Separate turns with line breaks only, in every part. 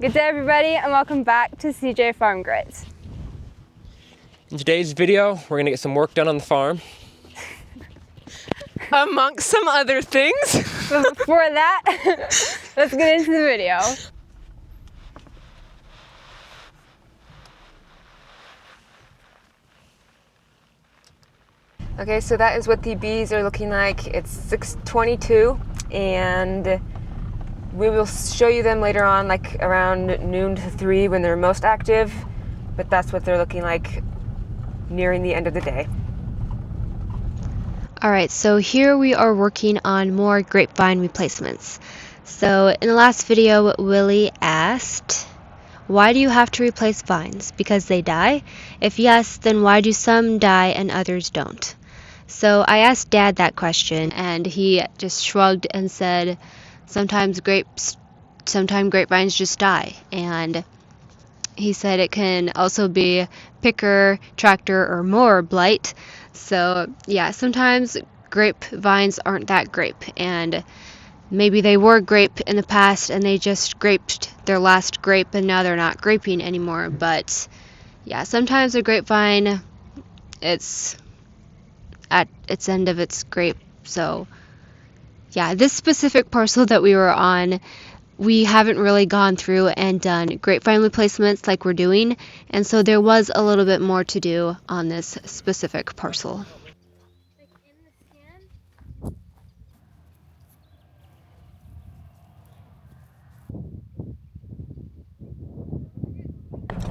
Good day everybody and welcome back to CJfarmGrit.
In today's video, we're gonna get some work done on the farm. Amongst some other things.
But before that, let's get into the video.
Okay, so that is what the bees are looking like. It's 6:22 and we will show you them later on, like around noon to 3 when they're most active, but that's what they're looking like nearing the end of the day.
Alright, so here we are working on more grapevine replacements. So in the last video, Willie asked, why do you have to replace vines? Because they die? If yes, then why do some die and others don't? So I asked Dad that question and he just shrugged and said, sometimes grapevines just die. And he said it can also be picker, tractor, or mower blight. So yeah, sometimes grapevines aren't that grape, and maybe they were grape in the past and they just graped their last grape and now they're not graping anymore. But yeah, sometimes a grapevine, it's at its end of its grape. So yeah, this specific parcel that we were on, we haven't really gone through and done grapevine replacements like we're doing, and so there was a little bit more to do on this specific parcel.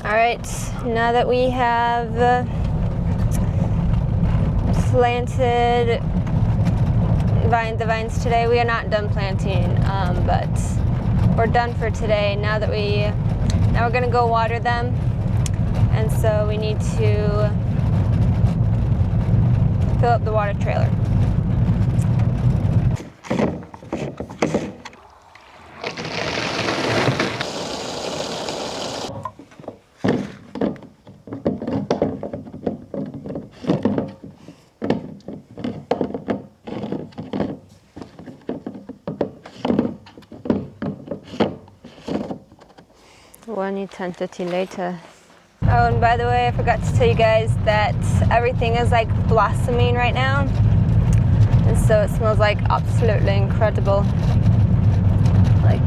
Alright, now that we have planted the vines today, we are not done planting, but we're done for today. Now we're gonna go water them, and so we need to fill up the water trailer. One eternity later. Oh, and by the way, I forgot to tell you guys that everything is like blossoming right now, and so it smells like absolutely incredible. Like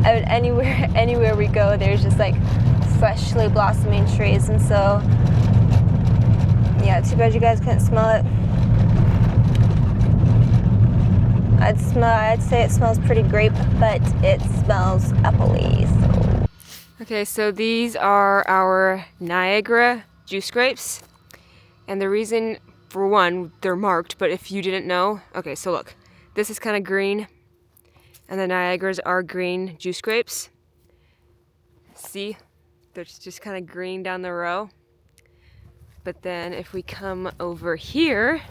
anywhere we go, there's just like freshly blossoming trees, and so yeah, too bad you guys couldn't smell it. I'd say it smells pretty grape, but it smells appley. So.
Okay, so these are our Niagara juice grapes, and the reason, for one, they're marked, but if you didn't know, okay, so look, this is kind of green, and the Niagaras are green juice grapes. See, they're just kind of green down the row, but then if we come over here,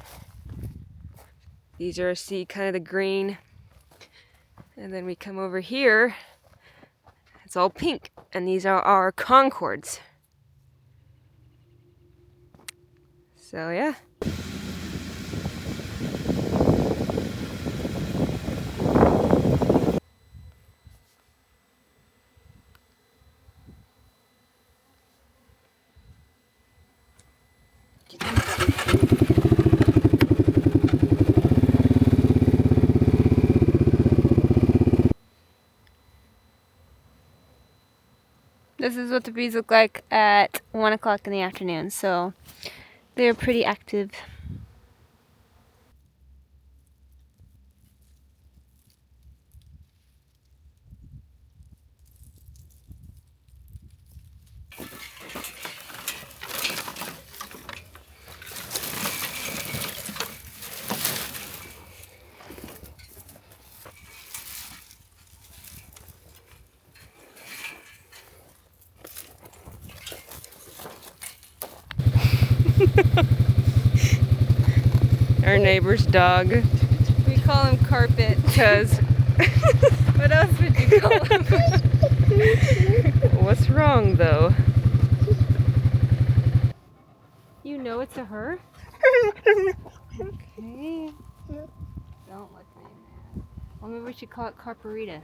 these are, see, kind of the green, and then we come over here, it's all pink, and these are our Concords. So yeah.
This is what the bees look like at 1 o'clock in the afternoon, so they're pretty active.
Our neighbor's dog.
We call him Carpet.
Because
What else would you call him?
what's wrong though?
You know it's a her?
Okay.
Don't look at me, man. Well, maybe we should call it Carparita.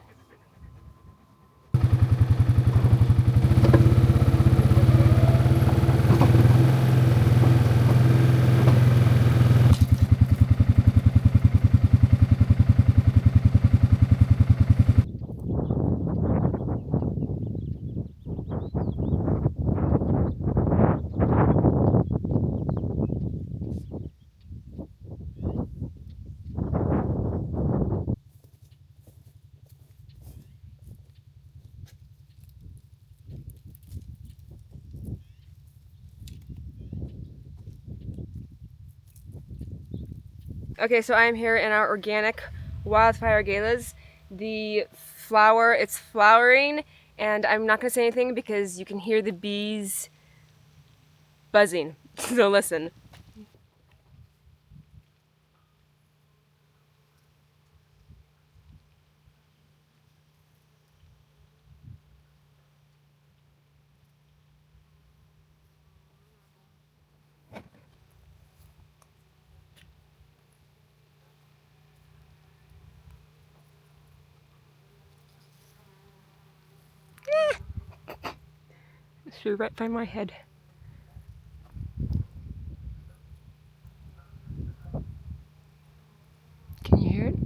Okay, so I am here in our organic wildfire galas. The flower, it's flowering, and I'm not going to say anything because you can hear the bees buzzing. So listen. This should be right by my head. Can you hear it?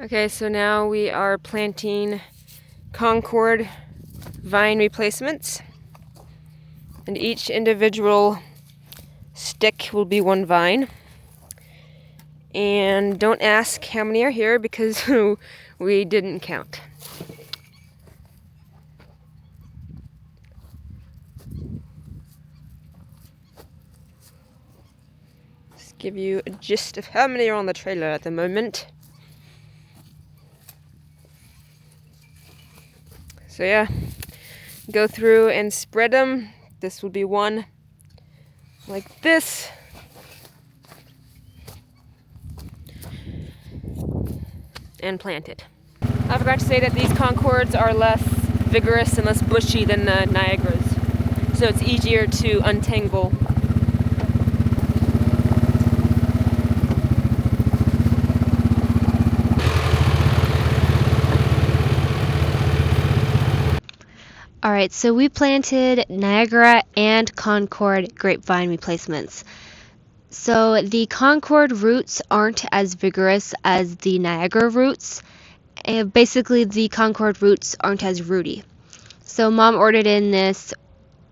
Okay, so now we are planting Concord vine replacements, and each individual stick will be one vine. And don't ask how many are here because we didn't count. Just give you a gist of how many are on the trailer at the moment. So yeah, go through and spread them. This will be one like this. And plant it. I forgot to say that these Concords are less vigorous and less bushy than the Niagaras, so it's easier to untangle.
Alright, so we planted Niagara and Concord grapevine replacements. So the Concord roots aren't as vigorous as the Niagara roots. And basically, the Concord roots aren't as rooty. So Mom ordered in this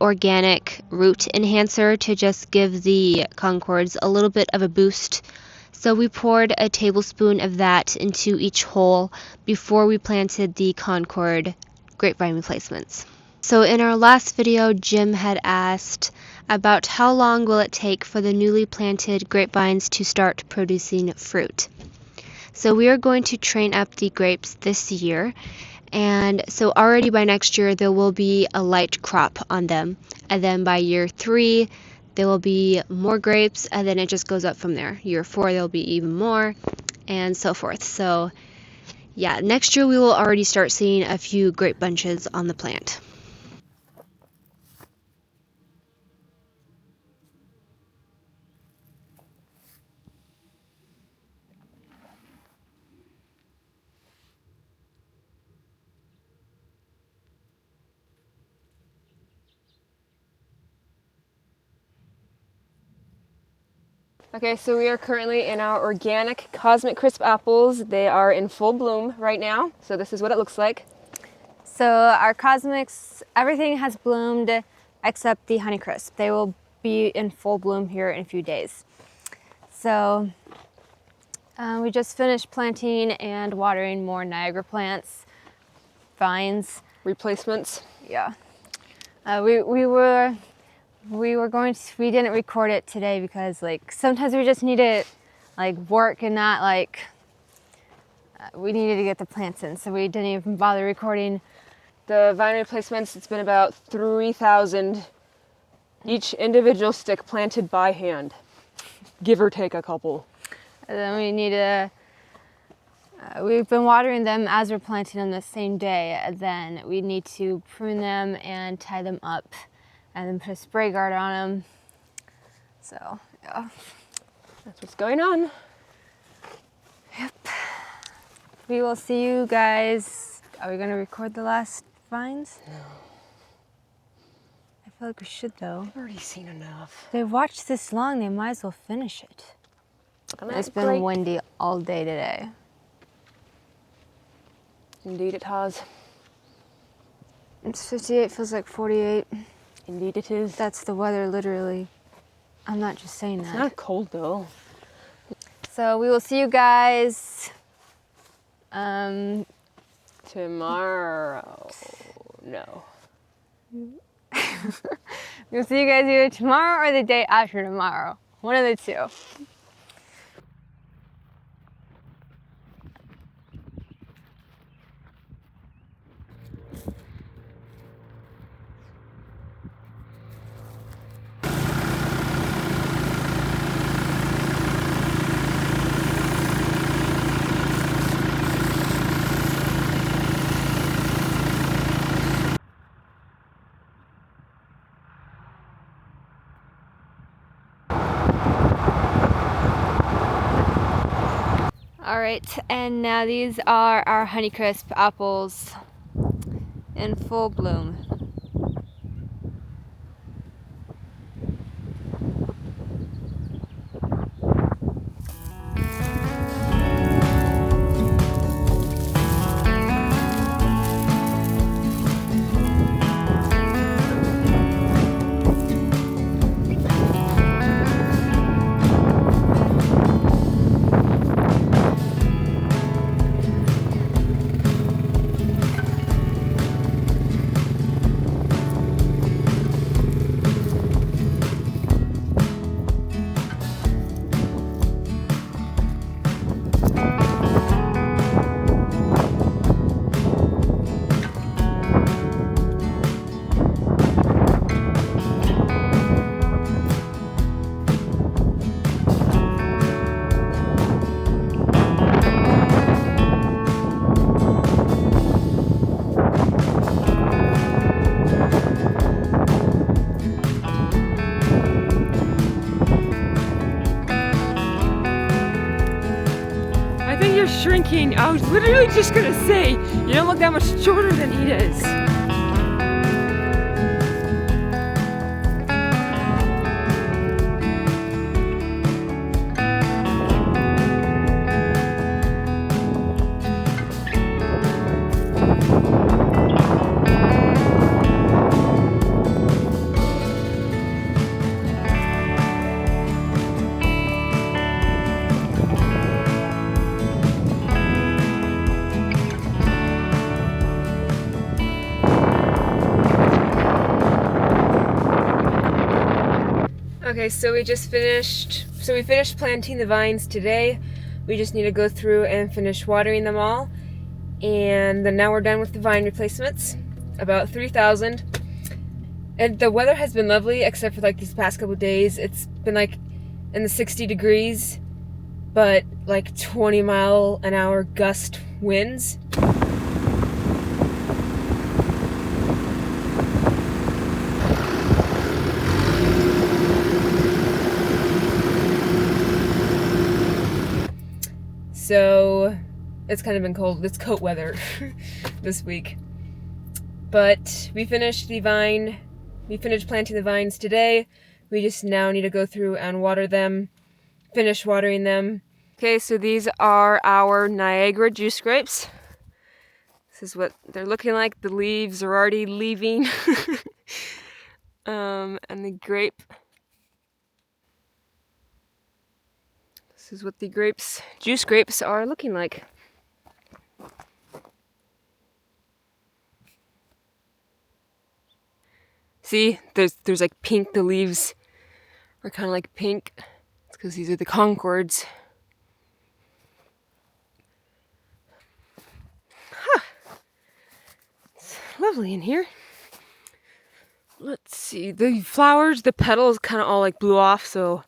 organic root enhancer to just give the Concords a little bit of a boost. So we poured a tablespoon of that into each hole before we planted the Concord grapevine replacements. So in our last video, Jim had asked about how long will it take for the newly planted grapevines to start producing fruit. So we are going to train up the grapes this year, and so already by next year there will be a light crop on them, and then by year 3 there will be more grapes, and then it just goes up from there. Year 4 there will be even more, and so forth. So yeah, next year we will already start seeing a few grape bunches on the plant.
Okay, so we are currently in our organic Cosmic Crisp apples. They are in full bloom right now, so this is what it looks like.
So our Cosmics, everything has bloomed except the Honeycrisp. They will be in full bloom here in a few days. So we just finished planting and watering more Niagara plants, vines.
Replacements.
Yeah. We didn't record it today because like sometimes we just need to like work and not like, we needed to get the plants in, so we didn't even bother recording.
The vine replacements, it's been about 3,000 each individual stick planted by hand, give or take a couple.
And then we need to, we've been watering them as we're planting them the same day, and then we need to prune them and tie them up and then put a spray guard on them. So, yeah.
That's what's going on.
Yep. We will see you guys. Are we gonna record the last vines?
No.
I feel like we should though.
I've already seen enough.
They watched this long, they might as well finish it. It's been windy all day today.
Indeed it has.
It's 58, feels like 48.
Indeed it is.
That's the weather, literally. I'm not just saying that.
It's not cold though.
So we will see you guys
Tomorrow. No.
we'll see you guys either tomorrow or the day after tomorrow. One of the two. All right, and now these are our Honeycrisp apples in full bloom.
Shrinking. I was literally just gonna say, you don't look that much shorter than he does. Okay, so we finished planting the vines today. We just need to go through and finish watering them all. And then now we're done with the vine replacements, about 3,000. And the weather has been lovely, except for like these past couple of days. It's been like in the 60 degrees, but like 20-mile-an-hour gust winds. So it's kind of been cold. It's coat weather this week. But we finished planting the vines today. We just now need to go through and water them, finish watering them. Okay, so these are our Niagara juice grapes. This is what they're looking like. The leaves are already leaving. And the grape. This is what the juice grapes are looking like. See, there's like pink, the leaves are kind of like pink. It's because these are the Concords. Huh. It's lovely in here. Let's see, the flowers, the petals kind of all like blew off, so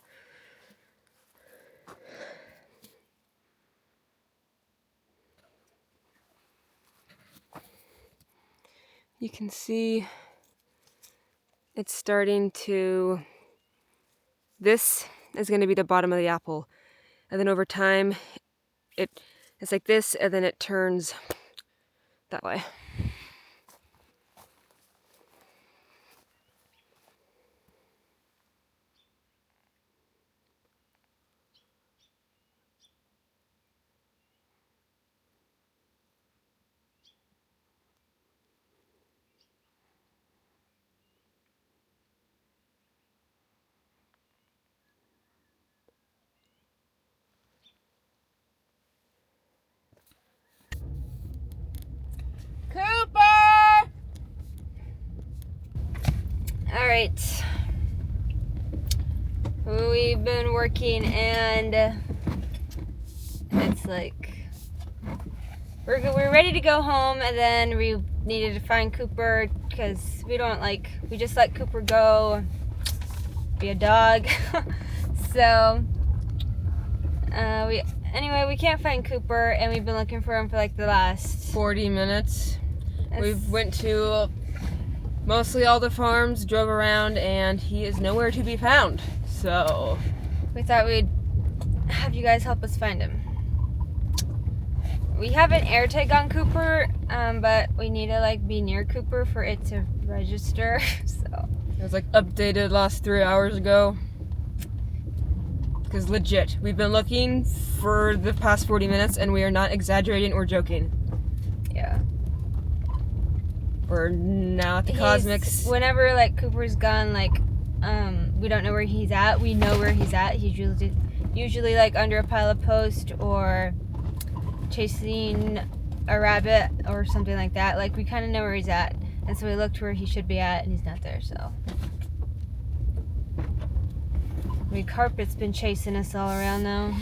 you can see it's starting to, this is going to be the bottom of the apple. And then over time, It's like this, and then it turns that way. Cooper!
All right. We've been working and it's like we're ready to go home, and then we needed to find Cooper because we just let Cooper go be a dog. So we can't find Cooper, and we've been looking for him for like the last
40 minutes. We went to mostly all the farms, drove around, and he is nowhere to be found. So
we thought we'd have you guys help us find him. We have an air tag on Cooper, but we need to like be near Cooper for it to register. So
it was like updated last 3 hours ago. Because legit, we've been looking for the past 40 minutes, and we are not exaggerating or joking.
yeah.
We're now at the Cosmics.
Whenever like Cooper's gone, like we don't know where he's at. We know where he's at. He's usually like under a pile of post or chasing a rabbit or something like that. Like we kind of know where he's at, and so we looked where he should be at, and he's not there. So Carpet's been chasing us all around now.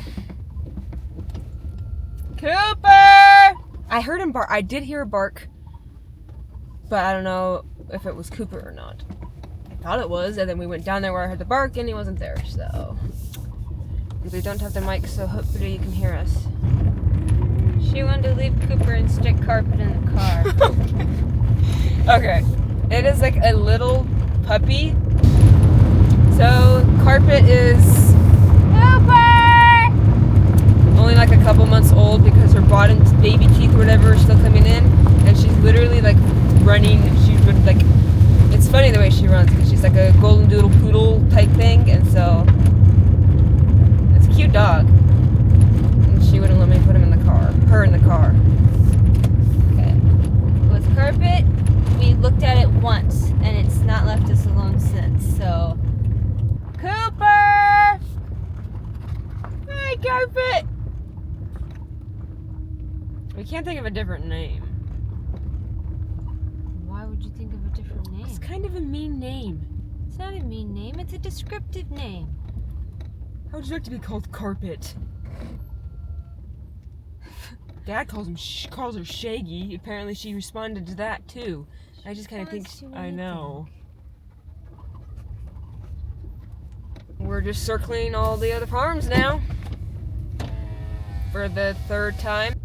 Cooper! I heard him bark. I did hear a bark, but I don't know if it was Cooper or not. I thought it was, and then we went down there where I heard the bark, and he wasn't there. So we don't have the mic, so hopefully you can hear us.
She wanted to leave Cooper and stick Carpet in the car.
Okay, it is like a little puppy. So Carpet is
Cooper!
only like a couple months old because her bottom baby teeth or whatever are still coming in, and she's literally like running. She would like. It's funny the way she runs because she's like a golden doodle poodle type thing, and so it's a cute dog. And she wouldn't let me put him in the car. Her in the car.
Okay. With Carpet, we looked at it once, and it's not left us alone since. So.
Cooper! Hi, Carpet! We can't think of a different name.
Why would you think of a different name?
It's kind of a mean name.
It's not a mean name, it's a descriptive name.
How would you like to be called Carpet? Dad calls her Shaggy. Apparently she responded to that too. I just kind of think... I know. We're just circling all the other farms now. For the third time.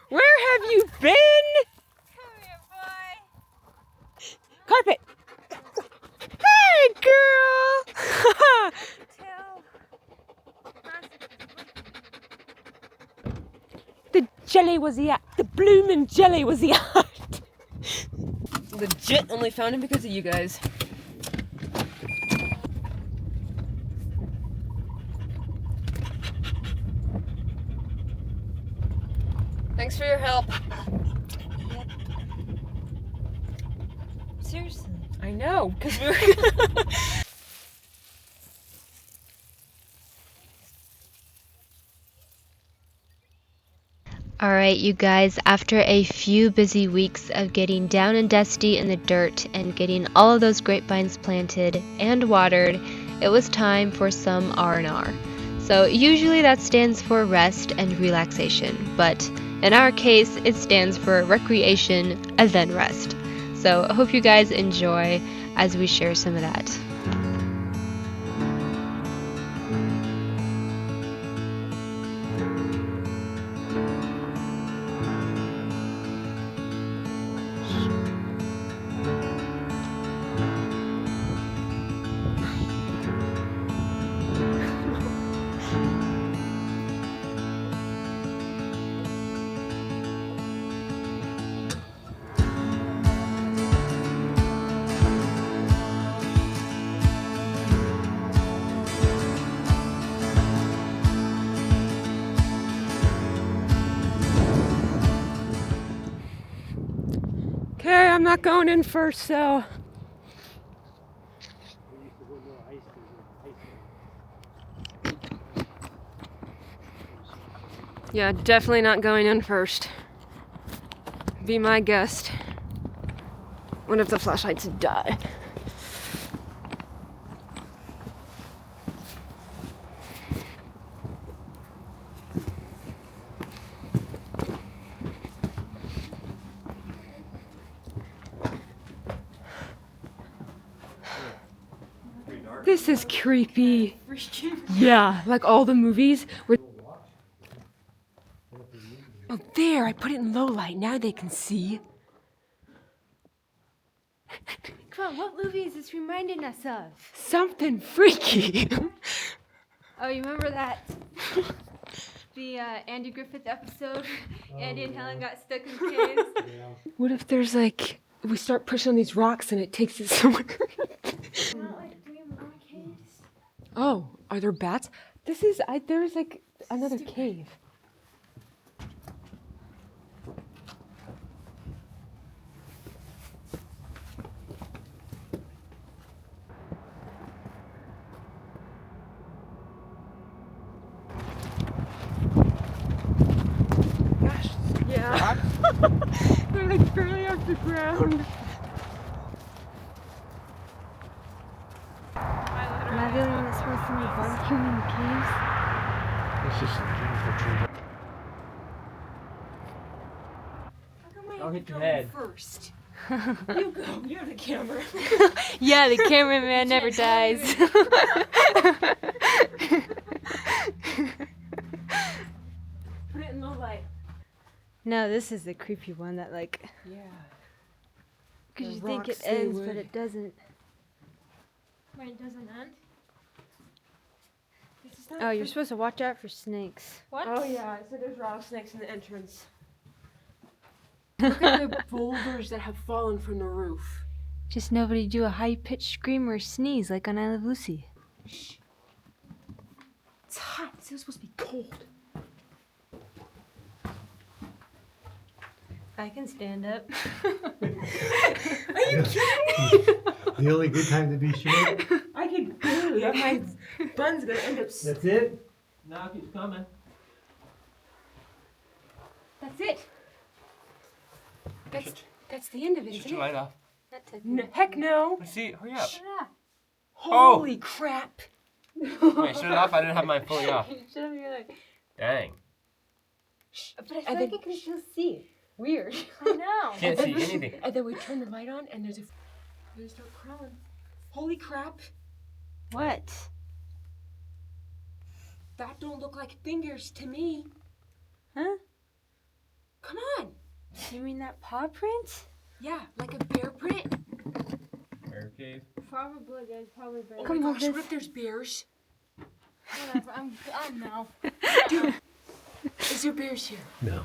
Where have you been?
Come here, boy.
Carpet! Hey, girl! The jelly was the act. The bloomin' jelly was the act. Legit only found him because of you guys. Thanks for your help.
Yep. Seriously.
I know, because we were...
Alright, you guys, after a few busy weeks of getting down and dusty in the dirt and getting all of those grapevines planted and watered, it was time for some R&R. So usually that stands for rest and relaxation, but in our case, it stands for recreation and then rest. So I hope you guys enjoy as we share some of that.
Okay, I'm not going in first, so. Yeah, definitely not going in first. Be my guest. What if the flashlights die? This is creepy. Yeah, like all the movies where. Oh, there, I put it in low light. Now they can see.
Come on, what movie is this reminding us of?
Something freaky.
Oh, you remember that? The Andy Griffith episode? Andy and Helen got stuck in caves.
What if there's like, we start pushing on these rocks and it takes us somewhere?
Not like 3 more caves.
Oh, are there bats? There's like another cave. Gosh, yeah. They're like barely off the ground.
Am I the only one that's supposed to be barbecuing in the caves?
It's just some beautiful tree. I'll hit your head.
First. You go. You're the camera.
Yeah, the cameraman never dies.
Put it in low light.
No, this is the creepy one that like,
Yeah.
because
The
you think it
rocks, they
ends,
would-
but it doesn't.
Wait, it doesn't end?
Oh, you're supposed to watch out for snakes.
What?
Oh yeah, so there's rattlesnakes in the entrance. Look at the boulders that have fallen from the roof.
Just nobody do a high-pitched scream or sneeze like on I Love Lucy.
Shh. It's hot. It's supposed to be cold.
I can stand up.
Are you kidding me?
The only good time to be short.
I could barely. My bun's gonna end up.
That's it?
No, it keeps coming.
That's it. That's the end of it,
Shut
isn't
your
it?
light off.
Heck no.
Let's see. Hurry up.
Holy crap.
Wait, shut it off. I didn't have mine fully off.
Shut up, you're like.
Dang.
But I feel
And
like
then-
I can still see. Weird.
I know.
Can't see anything.
And then we turn the light on and they start crawling. Holy crap.
What?
That don't look like fingers to me.
Huh?
Come on.
You mean that paw print?
Yeah, like a bear print.
Bear cave.
Probably, there's probably better.
Oh
Come
my
on,
gosh,
this-
what if there's bears?
Whatever. I'm no.
Dude, is there bears here?
No.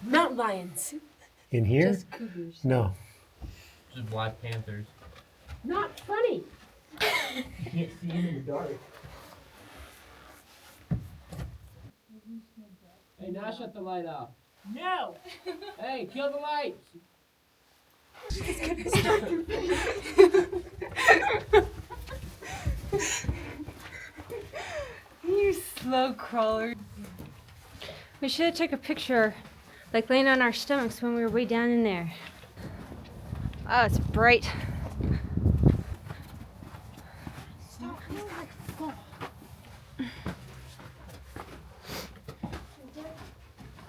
Mountain lions.
In here?
Just cougars.
No.
Just Black Panthers.
Not funny.
You can't see in the dark.
Hey, now shut the light off.
No.
Hey, kill the lights.
You slow crawler. We should have took a picture, like laying on our stomachs when we were way down in there. Oh, it's bright.
Stop feeling like fall.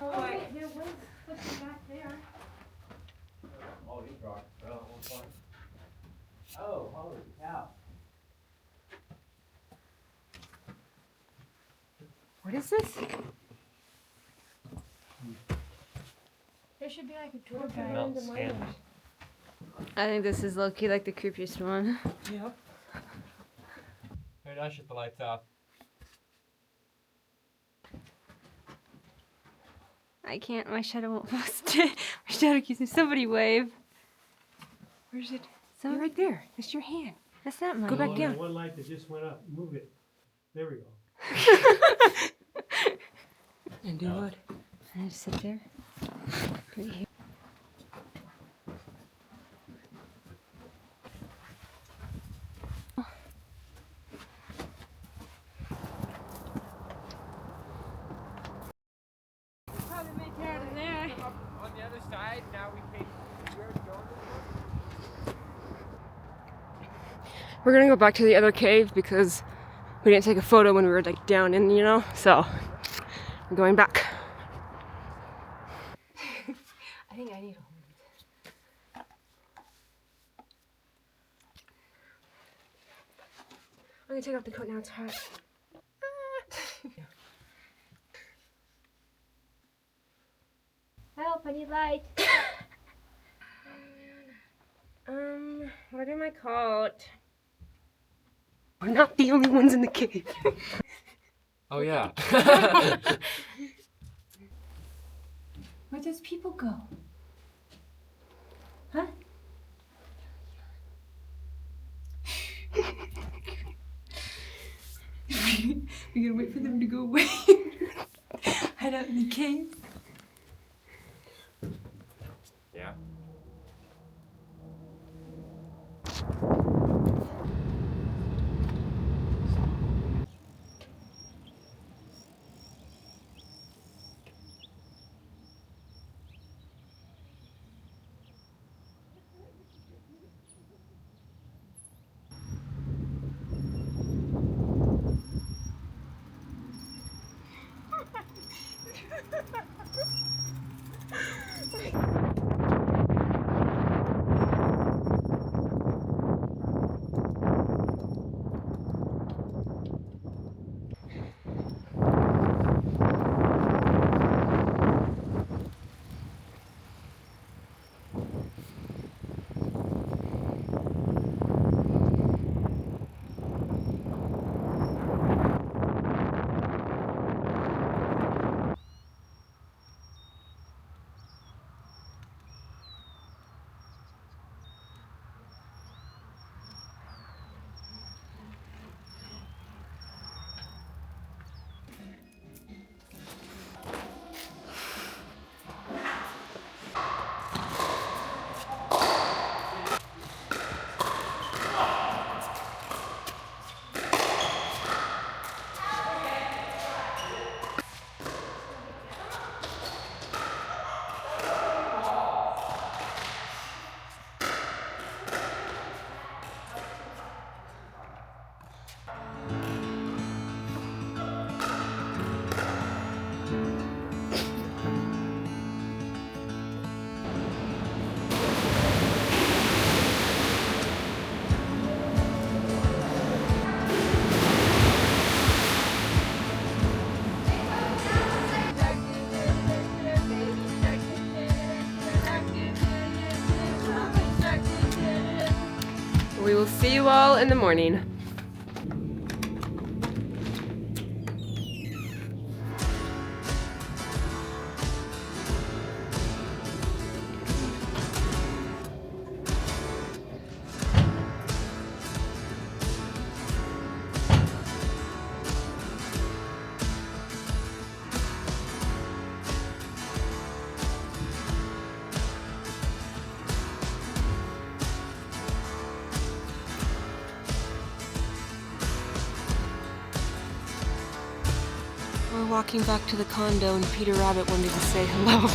Oh, wait, there was something back there.
Oh, these rocks. Oh, holy cow.
What is this?
There should be like a tour
It
guide.
melts sand.
I think this is low-key like the creepiest one.
Yep.
Hey, now shut the lights off.
I can't, my shadow won't post it. My shadow keeps me. Somebody wave.
Where's it?
Some,
Right there. It's your hand.
That's not mine.
Go back
Oh,
down.
the one light that just went up. Move it. There we go.
And do what?
I just sit there. Right here.
We're gonna go back to the other cave because we didn't take a photo when we were like down in, you know, so I'm going back. I think I need a hold. I'm gonna take off the coat now, it's hot.
Help, I need light.
What am I called? We're not the only ones in the cave.
Oh yeah.
Where does people go? Huh? We're gonna wait for them to go away. Hide out in the cave.
Yeah.
We will see you all in the morning. We're walking back to the condo and Peter Rabbit wanted to say hello.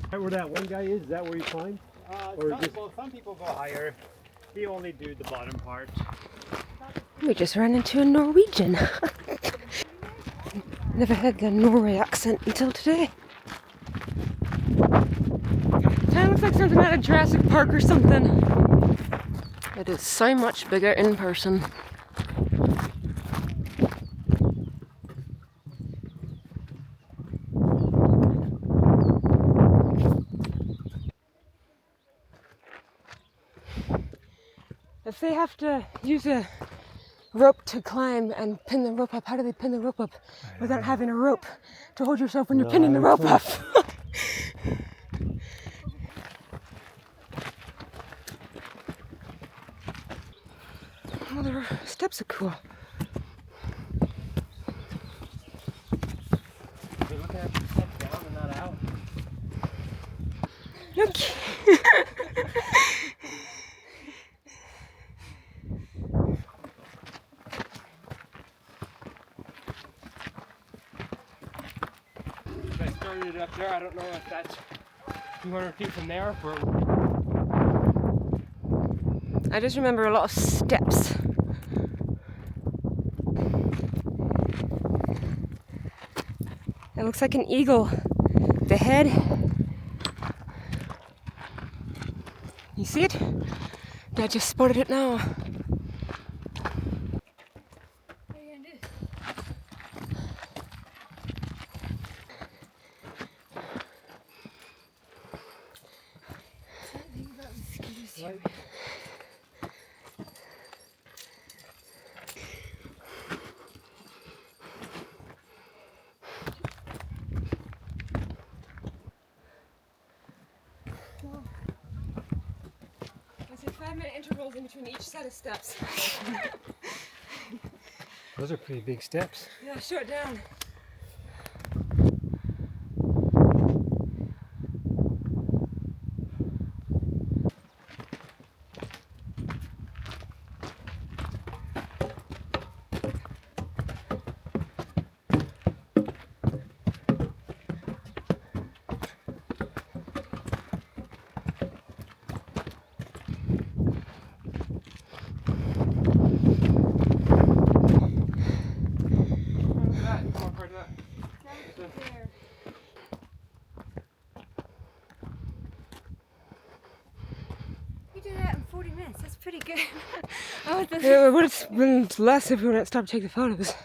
Right where that one guy is that where you climb? Or
Some,
just-
well, some people go higher. We only do the bottom part.
We just ran into a Norwegian. Never had the Norway accent until today. Kind of looks like something out of Jurassic Park or something. It is so much bigger in person. if they have to use a rope to climb and pin the rope up, how do they pin the rope up without having a rope to hold yourself when you're pinning the rope up? Oh, their steps are cool.
You're looking at the step down and not out.
Okay.
I started it up there. I don't know if that's 200 feet from there.
I just remember a lot of steps. It looks like an eagle. The head. You see it? I just spotted it now. I said 5-minute intervals in between each set of steps.
Those are pretty big steps.
Yeah, short down.
You did that in 40 minutes. That's pretty good.
It would have been less if we wouldn't stop to take the photos.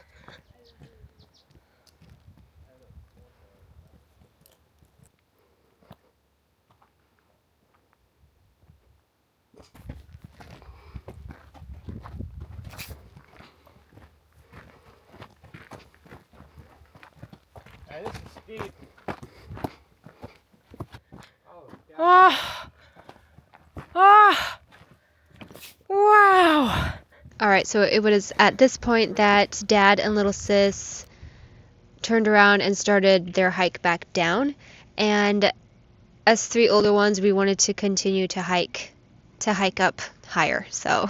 Hey, this is steep.
Ah! Ah! Wow!
Alright, so it was at this point that Dad and little sis turned around and started their hike back down. And us 3 older ones, we wanted to continue to hike up higher. So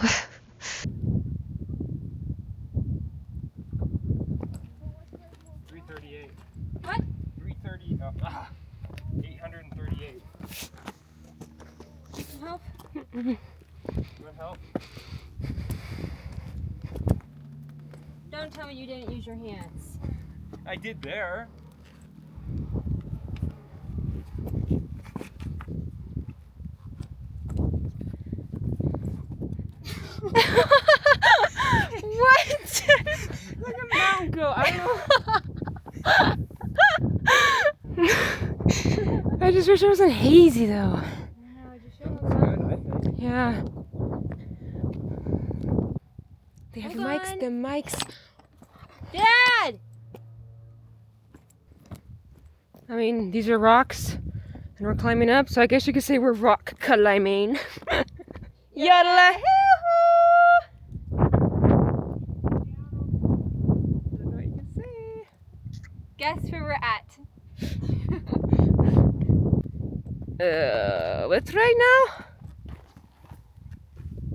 338.
What?
330. 838.
Help?
You want help?
Don't tell me you didn't use your hands.
I did there.
What? Like a mountain goat. I don't know. I just wish it wasn't hazy though. Yeah. They have
Hold
mics.
on.
The mics.
Dad!
I mean, these are rocks, and we're climbing up. So I guess you could say we're rock climbing. Yodel hoo! Don't know what you can say.
Guess where we're at.
What's right now?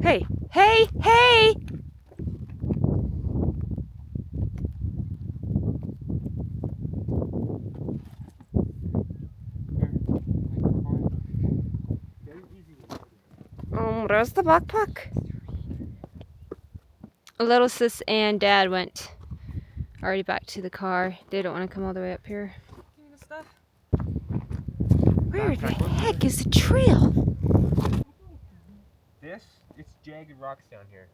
Hey, hey, hey! Where's the backpack?
Little sis and Dad went already back to the car. They don't want to come all the way up here.
Where the heck is the trail?
This? It's jagged rocks down here.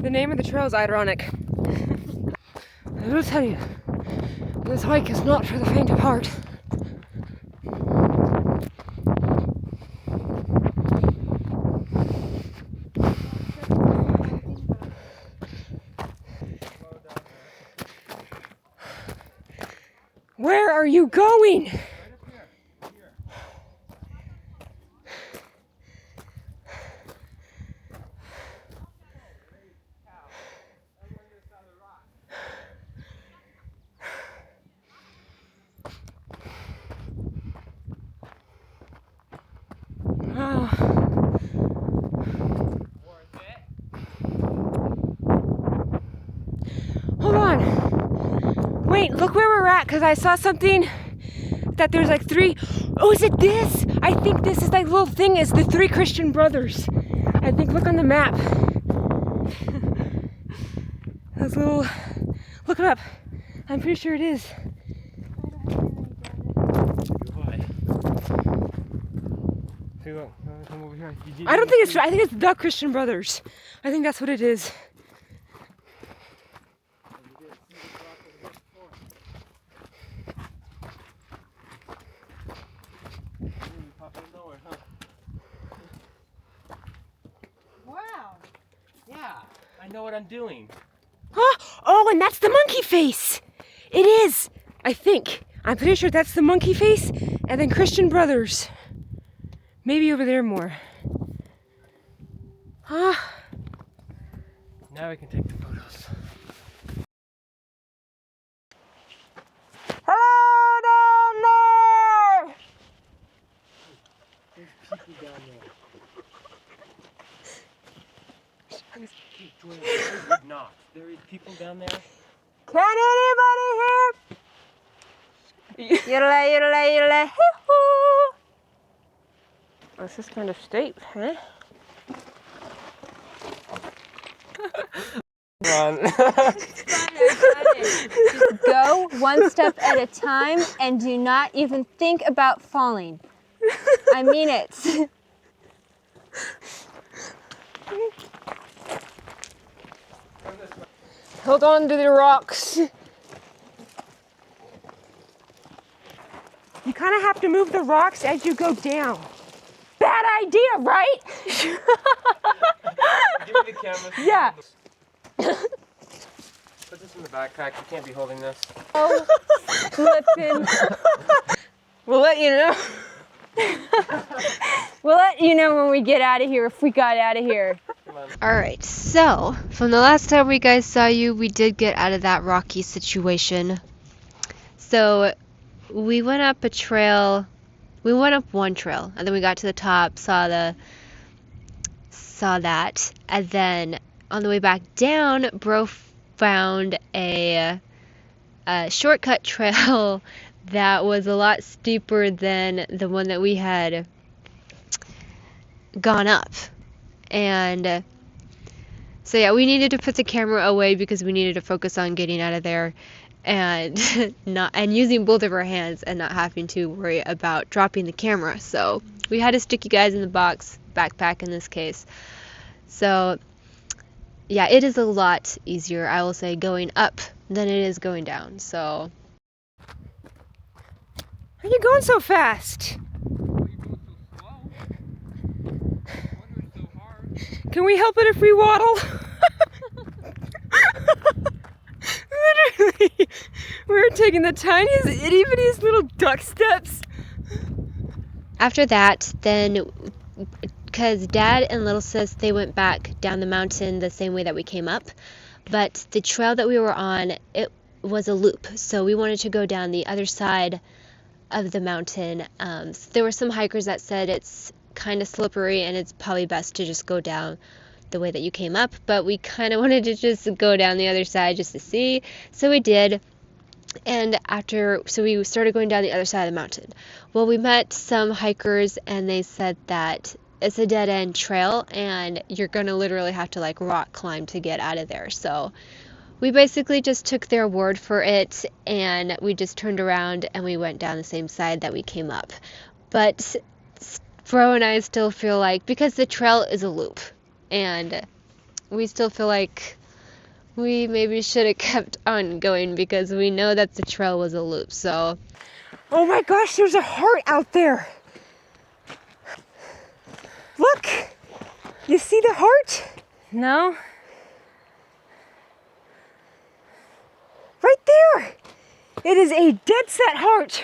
The name of the trail is ironic. I will tell you, this hike is not for the faint of heart. Where are you going? Hold on. Wait, look where we're at, because I saw something that there's like 3. Oh, is it this? I think this is like little thing is the 3 Christian brothers. I think, look on the map. Those little, look it up. I'm pretty sure it is. I don't think it's, I think it's the Christian brothers. I think that's what it is.
Wow. Yeah, I know what I'm doing.
Huh? Oh, and that's the monkey face. It is. I think. I'm pretty sure that's the monkey face, and then Christian brothers. Maybe over there more. Huh?
Now we can take the photos.
Hello down there!
There's people down there. I would not. There is people down there.
Can anybody hear? Yodelay, yodelay, yodelay, hoo-hoo! This is kind of steep, huh?
Come on.
Just go one step at a time and do not even think about falling. I mean it.
Hold on to the rocks. You kind of have to move the rocks as you go down. Bad idea, right?
Give me the camera.
Yeah.
Put this in the backpack. You can't be holding this.
Oh, slipping.
We'll let you know.
We'll let you know when we get out of here, if we got out of here.
Alright, so from the last time we guys saw you, we did get out of that rocky situation. So we went up a trail. We went up one trail, and then we got to the top, saw that, and then on the way back down, Bro found a shortcut trail that was a lot steeper than the one that we had gone up. And so yeah, we needed to put the camera away because we needed to focus on getting out of there and using both of our hands and not having to worry about dropping the camera. So we had to stick you guys in the backpack in this case. So yeah, it is a lot easier, I will say, going up than it is going down. So
How are you going so fast? Can we help it if we waddle? Literally, we're taking the tiniest, itty bitty little duck steps.
after that, then, because Dad and Little Sis, they went back down the mountain the same way that we came up, but the trail that we were on, it was a loop, so we wanted to go down the other side of the mountain. So there were some hikers that said it's kind of slippery and it's probably best to just go down the way that you came up, but we kind of wanted to just go down the other side just to see, so we did. And so we started going down the other side of the mountain. Well, we met some hikers and they said that it's a dead-end trail and you're gonna literally have to like rock climb to get out of there. So we basically just took their word for it and we just turned around and we went down the same side that we came up. But Bro and I still feel like, because the trail is a loop, and we still feel like We maybe should have kept on going because we know that the trail was a loop, so.
Oh my gosh, there's a heart out there. Look, you see the heart?
No?
Right there. It is a dead set heart.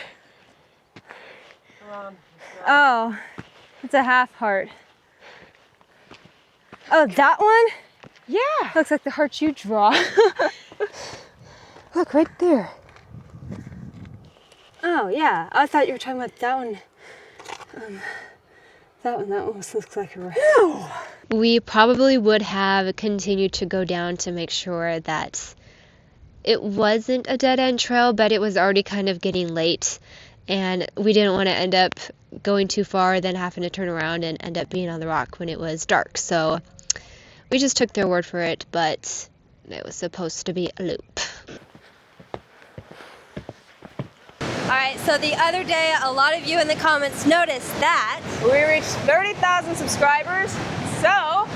Oh, it's a half heart. Oh, that one?
Yeah.
Looks like the heart you draw.
Look, right there.
Oh, yeah. I thought you were talking about that one. That one almost looks like a...
No.
We probably would have continued to go down to make sure that it wasn't a dead-end trail, but it was already kind of getting late, and we didn't want to end up going too far, then having to turn around and end up being on the rock when it was dark. So we just took their word for it, but it was supposed to be a loop.
All right, so the other day, a lot of you in the comments noticed that
We reached 30,000 subscribers, so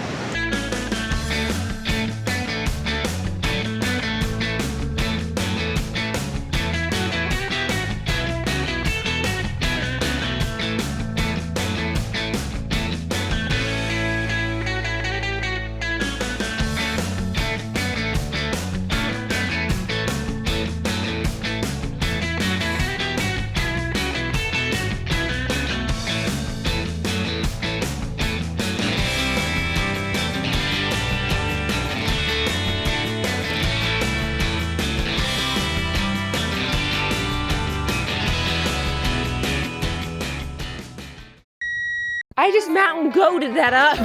I just mountain goated that up.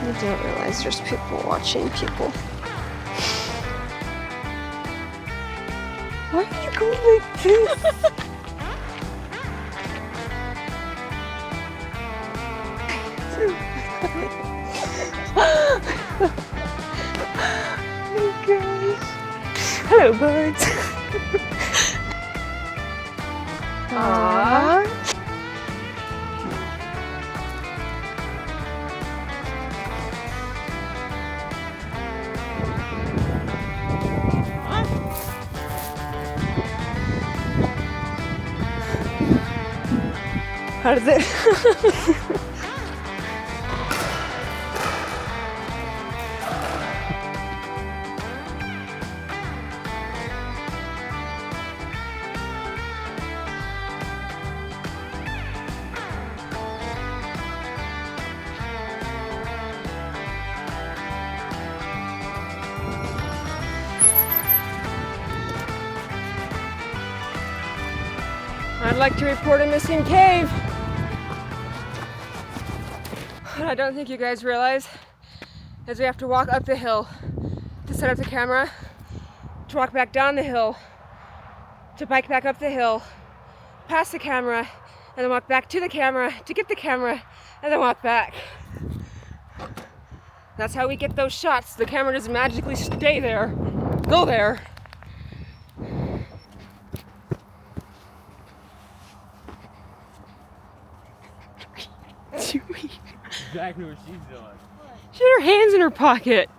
you don't realize there's people watching people.
Why are you going like this? Oh gosh. Hello, birds. Aww. How does it? I'd like to report a missing cave. What I don't think you guys realize is we have to walk up the hill to set up the camera, to walk back down the hill, to bike back up the hill, past the camera, and then walk back to the camera, to get the camera, and then walk back. That's how we get those shots. The camera doesn't magically stay there, go there.
Exactly what she's doing.
She had her hands in her pocket.